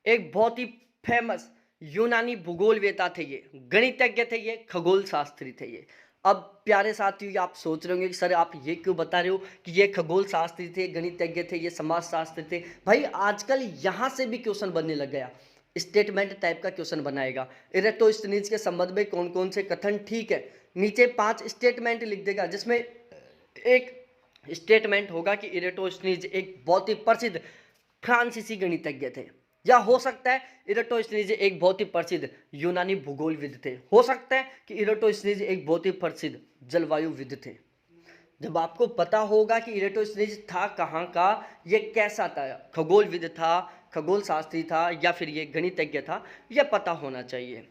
एक बहुत ही फेमस यूनानी भूगोलवेता थे ये, गणितज्ञ थे ये, खगोल शास्त्री थे ये। अब प्यारे साथियों, आप सोच रहे होंगे कि सर आप ये क्यों बता रहे हो कि ये खगोल शास्त्री थे, गणितज्ञ थे, ये समाजशास्त्री थे। भाई आजकल यहां से भी क्वेश्चन बनने लग गया, स्टेटमेंट टाइप का क्वेश्चन बनाएगा। इरेटोस्थनीज के संबंध में कौन कौन से कथन ठीक है, नीचे 5 स्टेटमेंट लिख देगा, जिसमें एक स्टेटमेंट होगा कि इरेटोस्थनीज एक बहुत ही प्रसिद्ध फ्रांसीसी गणितज्ञ थे, या हो सकता है इरेटोस्थनीज एक बहुत ही प्रसिद्ध यूनानी भूगोलविद थे, हो सकता है कि इरेटोस्थनीज एक बहुत ही प्रसिद्ध जलवायुविद थे। जब आपको पता होगा कि इरेटोस्थनीज था कहाँ का, ये कैसा था, खगोलविद था, खगोल शास्त्री था, या फिर ये गणितज्ञ था, यह पता होना चाहिए।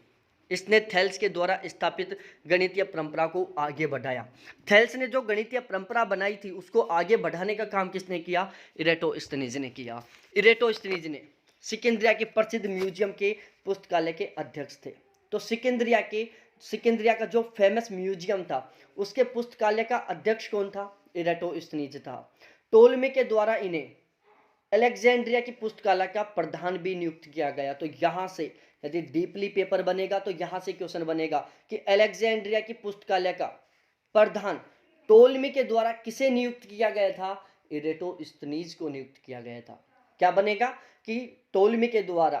इसने थेल्स के द्वारा स्थापित गणितीय परंपरा को आगे बढ़ाया। थेल्स ने जो गणितीय परंपरा बनाई थी उसको आगे बढ़ाने का काम किसने किया? इरेटोस्थनीज ने किया। इरेटोस्थनीज ने सिकंदरिया के प्रसिद्ध म्यूजियम के पुस्तकालय के अध्यक्ष थे। तो सिकंदरिया का जो फेमस म्यूजियम था उसके पुस्तकालय का अध्यक्ष कौन था? इरेटोस्थनीज था। टोलमी के द्वारा इन्हें अलेक्जेंड्रिया की पुस्तकालय का प्रधान भी नियुक्त किया गया। तो यहां से यदि डीपली पेपर बनेगा तो यहां से क्वेश्चन बनेगा कि अलेक्जेंड्रिया की पुस्तकालय का प्रधान टोलमी के द्वारा किसे नियुक्त किया गया था? इरेटोस्थनीज को नियुक्त किया गया था। क्या बनेगा कि टोलमी के द्वारा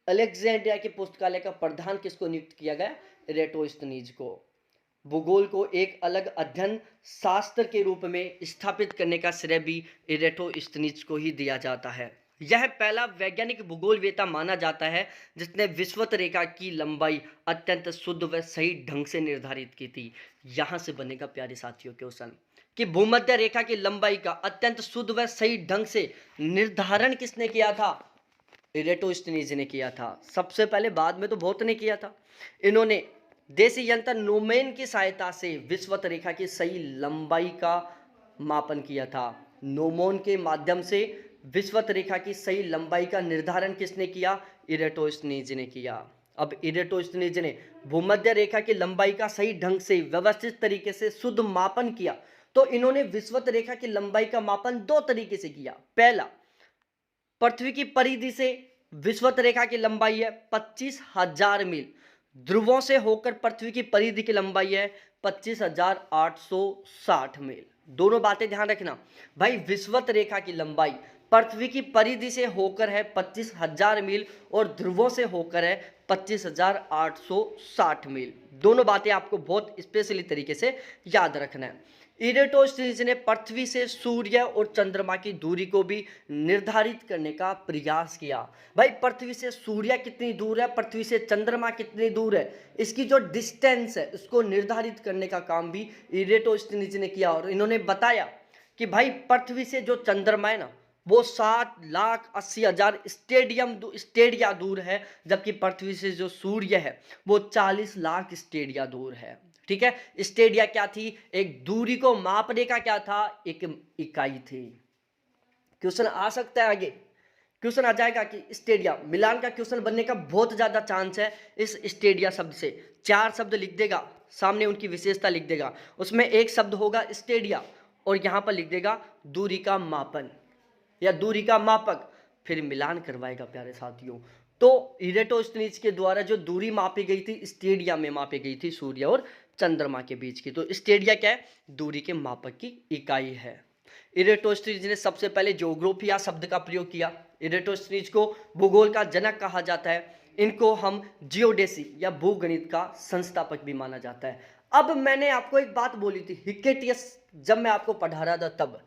अलेक्जेंड्रिया के पुस्तकालय का प्रधान किसको नियुक्त किया गया? इरेटोस्थनीज को। भूगोल को एक अलग अध्ययन शास्त्र के रूप में स्थापित करने का श्रेय भी इरेटोस्थनीज को ही दिया जाता है। यह पहला वैज्ञानिक भूगोलवेता माना जाता है जिसने विषुवत रेखा की लंबाई अत्यंत शुद्ध व सही ढंग से निर्धारित की थी। यहां से बनेगा प्यारे साथियों क्वेश्चन कि भूमध्य रेखा की लंबाई का अत्यंत शुद्ध व सही ढंग से निर्धारण किसने किया था? इरेटोस्थनीज ने किया था सबसे पहले, बाद में तो बहुत ने किया था। इन्होंने देसी यंत्र नोमेन की सहायता से विषुवत रेखा की सही लंबाई का मापन किया था। नोमोन के माध्यम से विषुवत रेखा की सही लंबाई का निर्धारण किसने किया? इरेटोस्थनीज ने किया। अब इरेटोस्थनीज ने भूमध्य रेखा की लंबाई का सही ढंग से व्यवस्थित तरीके से शुद्ध मापन किया। तो इन्होंने विषुवत रेखा की लंबाई का मापन 2 तरीके से किया। पहला, पृथ्वी की परिधि से विषुवत रेखा की लंबाई है 25,000 मील, ध्रुवों से होकर पृथ्वी की परिधि की लंबाई है 25,860 मील। दोनों बातें ध्यान रखना भाई, विषुवत रेखा की लंबाई पृथ्वी की परिधि से होकर है 25,000 मील और ध्रुवों से होकर है 25,860 मील। दोनों बातें आपको बहुत स्पेशली तरीके से याद रखना है। इरेटोस्थनीज ने पृथ्वी से सूर्य और चंद्रमा की दूरी को भी निर्धारित करने का प्रयास किया। भाई पृथ्वी से सूर्य कितनी दूर है, पृथ्वी से चंद्रमा कितनी दूर है, इसकी जो डिस्टेंस है उसको निर्धारित करने का काम भी इरेटोस्थनीज ने किया। और इन्होंने बताया कि भाई पृथ्वी से जो चंद्रमा है ना वो 7,80,000 स्टेडिया दूर है, जबकि पृथ्वी से जो सूर्य है वो 40 लाख स्टेडिया दूर है। ठीक है, स्टेडिया क्या थी? एक दूरी को मापने का क्या था? एक इकाई थी। क्वेश्चन आ सकता है आगे, क्वेश्चन आ जाएगा कि स्टेडिया, मिलान का क्वेश्चन बनने का बहुत ज्यादा चांस है इस स्टेडिया शब्द से। 4 शब्द लिख देगा, सामने उनकी विशेषता लिख देगा, उसमें एक शब्द होगा स्टेडिया और यहां पर लिख देगा दूरी का मापन या दूरी का मापक, फिर मिलान करवाएगा प्यारे साथियों। तो इरेटोस्थनीज के द्वारा जो दूरी मापी गई थी स्टेडिया में मापी गई थी सूर्य और चंद्रमा के बीच की। तो स्टेडिया क्या है? दूरी के मापक की इकाई है। इरेटोस्थनीज ने सबसे पहले ज्योग्राफिया शब्द का प्रयोग किया। इरेटोस्थनीज को भूगोल का जनक कहा जाता है। इनको हम जियोडेसी या भूगणित का संस्थापक भी माना जाता है। अब मैंने आपको एक बात बोली थी हिक्केटियस, जब मैं आपको पढ़ा रहा था तब,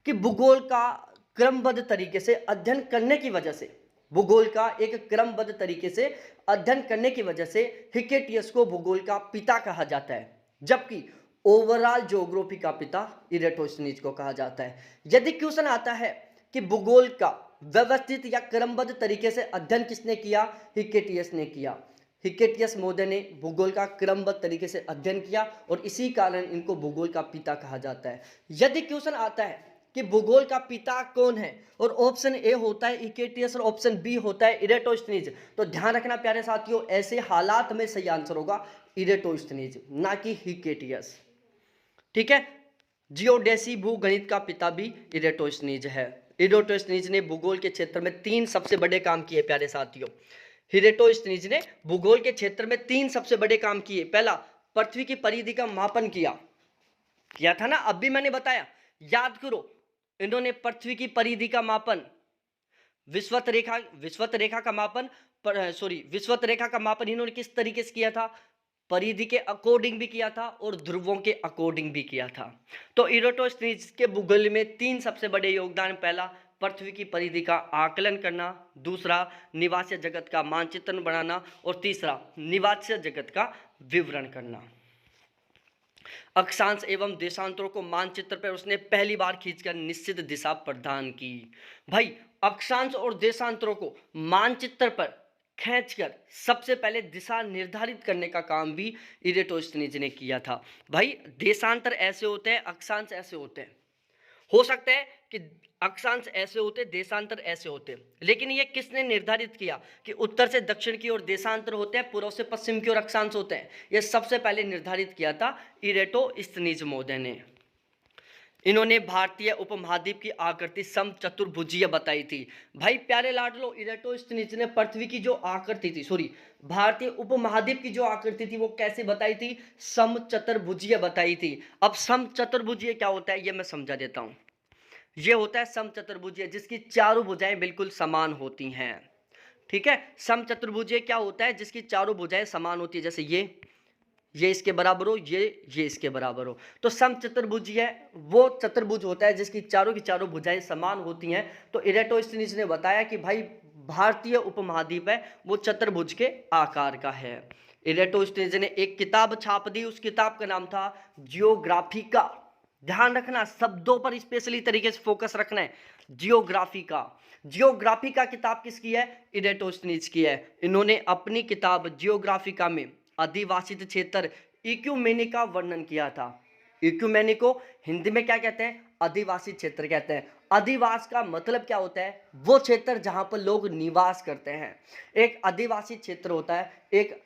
कि भूगोल का क्रमबद्ध तरीके से अध्ययन करने की वजह से, भूगोल का एक क्रमबद्ध तरीके से अध्ययन करने की वजह से हिक्केटियस को भूगोल का पिता कहा जाता है, जबकि ओवरऑल ज्योग्राफी का पिता इरेटोस्थनीज को कहा जाता है। यदि क्वेश्चन आता है कि भूगोल का व्यवस्थित या क्रमबद्ध तरीके से अध्ययन किसने किया, हिक्केटियस ने किया। हिक्केटियस महोदय ने भूगोल का क्रमबद्ध तरीके से अध्ययन किया और इसी कारण इनको भूगोल का पिता कहा जाता है। यदि क्वेश्चन आता है कि भूगोल का पिता कौन है, और ऑप्शन ए होता है हिक्केटियस और ऑप्शन बी होता है इरेटोस्थनीज, तो ध्यान रखना प्यारे साथियों, ऐसे हालात में सही आंसर होगा इरेटोस्थनीज, ना कि हिक्केटियस। ठीक है, जियोडेसी भूगणित का पिता भी इरेटोस्थनीज है। इरेटोस्थनीज ने भूगोल के क्षेत्र में 3 सबसे बड़े काम किए प्यारे साथियों। इरेटोस्थनीज ने भूगोल के क्षेत्र में 3 सबसे बड़े काम किए। पहला, पृथ्वी की परिधि का मापन किया था ना, अब भी मैंने बताया, याद करो। इन्होंने पृथ्वी की परिधि का मापन, विषुवत रेखा का मापन इन्होंने किस तरीके से किया था, परिधि के अकॉर्डिंग भी किया था और ध्रुवों के अकॉर्डिंग भी किया था। तो इरेटोस्थनीज के भूगोल में 3 सबसे बड़े योगदान, पहला पृथ्वी की परिधि का आकलन करना, दूसरा निवासीय जगत का मानचित्रण बनाना और तीसरा निवासीय जगत का विवरण करना। अक्षांश एवं देशांतरों को मानचित्र पर उसने पहली बार खींचकर निश्चित दिशा प्रदान की। भाई, अक्षांश और देशांतरों को मानचित्र पर खींचकर सबसे पहले दिशा निर्धारित करने का काम भी इरेटोस्थनीज ने किया था। भाई, देशांतर ऐसे होते हैं, अक्षांश ऐसे होते हैं। हो सकता है कि अक्षांश ऐसे होते, देशांतर ऐसे होते, लेकिन ये किसने निर्धारित किया कि उत्तर से दक्षिण की ओर देशांतर होते हैं, पूर्व से पश्चिम की ओर अक्षांश होते हैं? ये सबसे पहले निर्धारित किया था इरेटोस्थनीज महोदय ने। इन्होंने भारतीय उपमहाद्वीप की आकृति समचतुर्भुजीय बताई थी। भाई प्यारे लाडलो, इरेटोस्थनीज ने पृथ्वी की जो आकृति थी, सॉरी, भारतीय उपमहाद्वीप की जो आकृति थी वो कैसे बताई थी? समचतुर्भुजीय बताई थी। अब समचतुर्भुजीय क्या होता है ये मैं समझा देता हूं। ये होता है समचतुर्भुजीय जिसकी चारों भुजाएं बिल्कुल समान होती हैं। ठीक है, समचतुर्भुजीय क्या होता है? जिसकी चारों भुजाएं समान होती है, जैसे ये इसके बराबर हो, ये इसके बराबर हो, तो समचतुर्भुजीय वो चतुर्भुज होता है जिसकी चारों की चारों भुजाएं समान होती हैं। तो इरेटोस्थनीज ने बताया कि भाई भारतीय उपमहाद्वीप है वो चतुर्भुज के आकार का है। इरेटोस्थनीज ने एक किताब छाप दी, उस किताब का नाम था जियोग्राफिका। ध्यान रखना, शब्दों पर स्पेशली तरीके से फोकस रखना है। जियोग्राफिका किताब किसकी है? इरेटोस्थनीज की है। इन्होंने अपनी किताब जियोग्राफिका में अधिवासित क्षेत्र इक्यूमेनी का वर्णन किया था। इक्यूमेनी को हिंदी में क्या कहते हैं? अधिवासी क्षेत्र कहते हैं। अधिवास का मतलब क्या होता है? वो क्षेत्र जहां पर लोग निवास करते हैं। एक आदिवासी क्षेत्र होता है, एक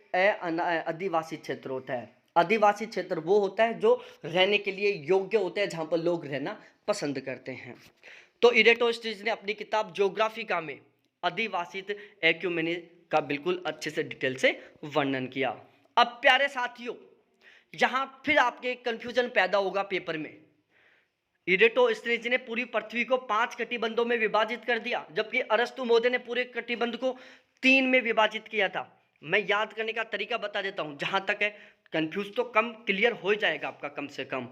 आदिवासी क्षेत्र होता है। आदिवासी क्षेत्र वो होता है जो रहने के लिए योग्य होते हैं, जहां पर लोग रहना पसंद करते हैं। तो इरेटोस्थनीज ने अपनी किताब ज्योग्राफिका में अधिवासित इक्यूमेनी का बिल्कुल अच्छे से डिटेल से वर्णन किया। अब प्यारे साथियों, यहां फिर आपके कंफ्यूजन पैदा होगा पेपर में। इरेटोस्थनीज ने पूरी पृथ्वी को 5 कटिबंधों में विभाजित कर दिया, जबकि अरस्तु महोदय ने पूरे कटिबंध को 3 में विभाजित किया था। मैं याद करने का तरीका बता देता हूं, जहां तक है कंफ्यूज तो कम क्लियर हो जाएगा आपका कम से कम।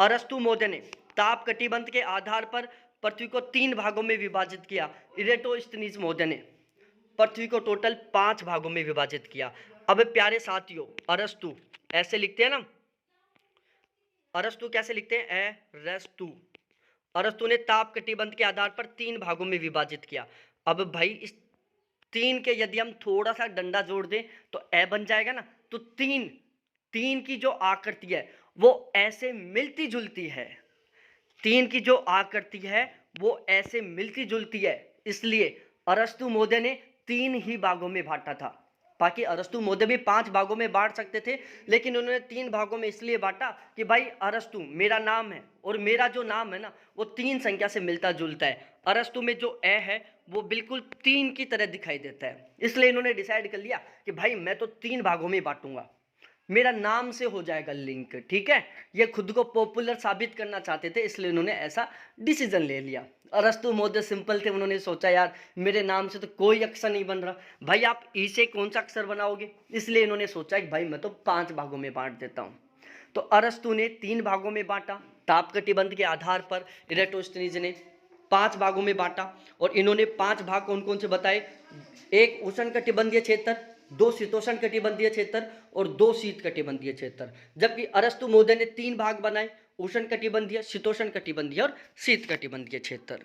अरस्तु महोदय ने ताप कटिबंध के आधार पर पृथ्वी को 3 भागों में विभाजित किया। इरेटोस्थनीज महोदय ने पृथ्वी को टोटल 5 भागों में विभाजित किया। अब प्यारे साथियों, अरस्तु ऐसे लिखते हैं ना, अरस्तु कैसे लिखते हैं? अरस्तु ने ताप कटिबंध के आधार पर 3 भागों में विभाजित किया। अब भाई इस 3 के यदि हम थोड़ा सा डंडा जोड़ दें तो ए बन जाएगा ना। तो 3 की जो आकृति है वो ऐसे मिलती जुलती है। 3 की जो आकृति है वो ऐसे मिलती जुलती है, इसलिए अरस्तु महोदय ने 3 ही भागों में बांटा था। बाकी अरस्तु महोदय भी 5 भागों में बांट सकते थे, लेकिन उन्होंने 3 भागों में इसलिए बांटा कि भाई अरस्तु मेरा नाम है और मेरा जो नाम है ना वो 3 संख्या से मिलता जुलता है। अरस्तु में जो ए है वो बिल्कुल 3 की तरह दिखाई देता है, इसलिए इन्होंने डिसाइड कर लिया कि भाई मैं तो 3 भागों में बांटूंगा। मेरा नाम से हो जाएगा लिंक, ठीक है। ये खुद को पॉपुलर साबित करना चाहते थे, इसलिए उन्होंने ऐसा डिसीजन ले लिया। अरस्तु महोदय सिंपल थे, उन्होंने सोचा यार मेरे नाम से तो कोई अक्षर नहीं बन रहा, भाई आप ई से कौन सा अक्षर बनाओगे, इसलिए इन्होंने सोचा कि भाई मैं तो 5 भागों में बांट देता हूँ। तो अरस्तु ने 3 भागों में बांटा, ताप कटिबंध के आधार पर इरेटोस्थनीज ने 5 भागों में बांटा, और इन्होंने 5 भाग कौन कौन से बताए, एक उष्ण कटिबंधीय क्षेत्र, 2 शीतोष्ण कटिबंधीय क्षेत्र और 2 शीत कटिबंधीय क्षेत्र। जबकि अरस्तु महोदय ने 3 भाग बनाए, उष्ण कटिबंधीय, शीतोष्ण कटिबंधीय और शीत कटिबंधीय क्षेत्र।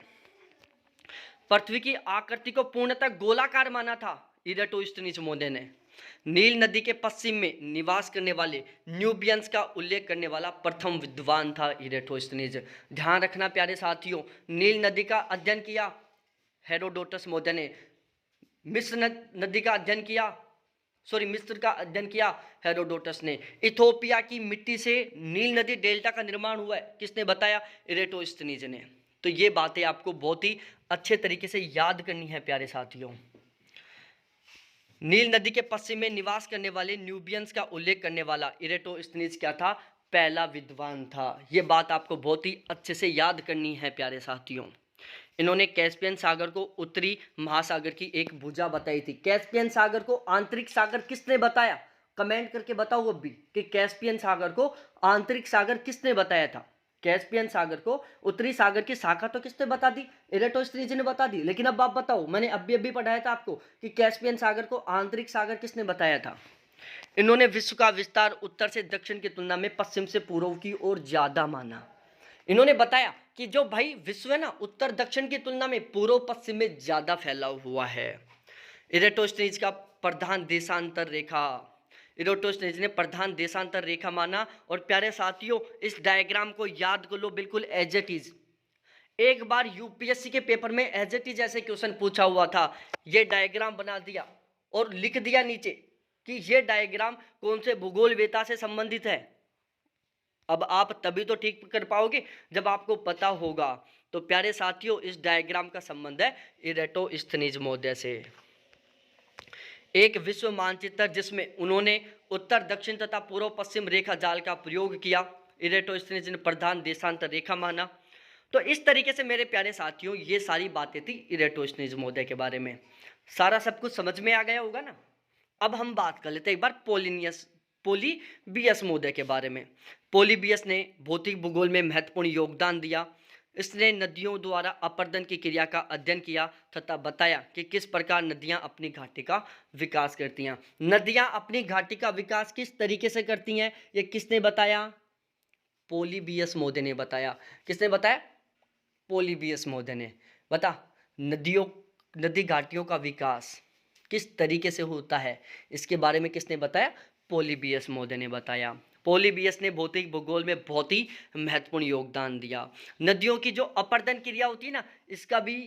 पृथ्वी की आकृति को पूर्णतः गोलाकार माना था इरेटोस्थनीज महोदय ने। नील नदी के पश्चिम में निवास करने वाले न्यूबियंस का उल्लेख करने वाला प्रथम विद्वान था इरेटोस्थनीज। ध्यान रखना प्यारे साथियों, नील नदी का अध्ययन किया हेरोडोटस महोदय ने, मिस्र नदी का अध्ययन किया, मिस्र का अध्ययन किया हेरोडोटस ने। इथोपिया की मिट्टी से नील नदी डेल्टा का निर्माण हुआ है, किसने बताया, इरेटोस्थनीज ने। तो ये बातें आपको बहुत ही अच्छे तरीके से याद करनी है प्यारे साथियों। नील नदी के पश्चिम में निवास करने वाले न्यूबियंस का उल्लेख करने वाला इरेटोस्थनीज क्या था, पहला विद्वान था। ये बात आपको बहुत ही अच्छे से याद करनी है प्यारे साथियों। इन्होंने कैस्पियन सागर को उत्तरी महासागर की एक भुजा बताई थी। कैस्पियन सागर को आंतरिक सागर किसने बताया, कमेंट करके बताओ अब भी कि कैस्पियन सागर को आंतरिक सागर किसने बताया था। कैस्पियन सागर को उत्तरी सागर की शाखा तो किसने बता दी, इरेटोस्थनीज ने बता दी। लेकिन अब आप बताओ, मैंने अभी पढ़ाया था आपको कि कैस्पियन सागर को आंतरिक सागर किसने बताया था। इन्होंने विश्व का विस्तार उत्तर से दक्षिण की तुलना में पश्चिम से पूर्व की ओर ज्यादा माना। इन्होंने बताया कि जो भाई विश्व है ना, उत्तर दक्षिण की तुलना में पूर्व पश्चिम में ज्यादा फैला हुआ है। इरेटोस्थनीज का प्रधान देशांतर रेखा, इरेटोस्थनीज ने प्रधान देशांतर रेखा माना। और प्यारे साथियों, इस डायग्राम को याद कर लो बिल्कुल एज इट इज। एक बार यूपीएससी के पेपर में एज इट इज ऐसे क्वेश्चन पूछा हुआ था, ये डायग्राम बना दिया और लिख दिया नीचे कि ये डायग्राम कौन से भूगोल वेता से संबंधित है। अब आप तभी तो ठीक कर पाओगे जब आपको पता होगा। तो प्यारे साथियों, इस डायग्राम का संबंध है इरेटोस्थनीज महोदय से। एक विश्व मानचित्र जिसमें उन्होंने उत्तर दक्षिण तथा पूर्व पश्चिम रेखा जाल का प्रयोग किया, इरेटोस्थनीज ने प्रधान देशांतर रेखा माना। तो इस तरीके से मेरे प्यारे साथियों, ये सारी बातें थी इरेटोस्थनीज महोदय के बारे में। सारा सब कुछ समझ में आ गया होगा ना। अब हम बात कर लेते हैं एक बार पोलिबियस महोदय के बारे में। पोलिबियस ने भौतिक भूगोल में महत्वपूर्ण योगदान दिया। इसने नदियों द्वारा अपर्दन की क्रिया का अध्ययन किया तथा बताया कि किस प्रकार नदियां अपनी घाटी का विकास करती हैं। नदियां अपनी घाटी का विकास किस तरीके से करती हैं, ये किसने बताया, पोलिबियस महोदय ने बताया। किसने बताया, पोलिबियस महोदय ने। बता, नदी घाटियों का विकास किस तरीके से होता है, इसके बारे में किसने बताया, पोलिबियस महोदय ने बताया। पोलिबियस ने भौतिक भूगोल में बहुत ही महत्वपूर्ण योगदान दिया। नदियों की जो अपर्दन क्रिया होती है ना, इसका भी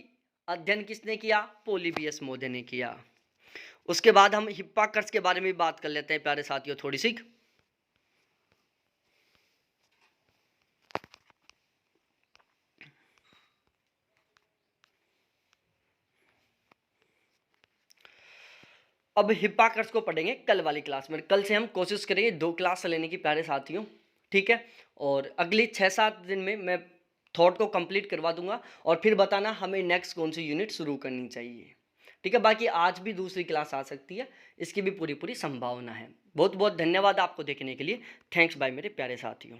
अध्ययन किसने किया, पोलिबियस महोदय ने किया। उसके बाद हम हिप्पार्कस के बारे में बात कर लेते हैं प्यारे साथियों थोड़ी सी। अब हिप्पार्कस को पढ़ेंगे कल वाली क्लास में। कल से हम कोशिश करेंगे 2 क्लास लेने की प्यारे साथियों, ठीक है। और अगली 6-7 दिन में मैं थॉट को कंप्लीट करवा दूंगा और फिर बताना हमें नेक्स्ट कौन सी यूनिट शुरू करनी चाहिए, ठीक है। बाकी आज भी दूसरी क्लास आ सकती है, इसकी भी पूरी संभावना है। बहुत बहुत धन्यवाद आपको देखने के लिए। थैंक्स बाय मेरे प्यारे साथियों।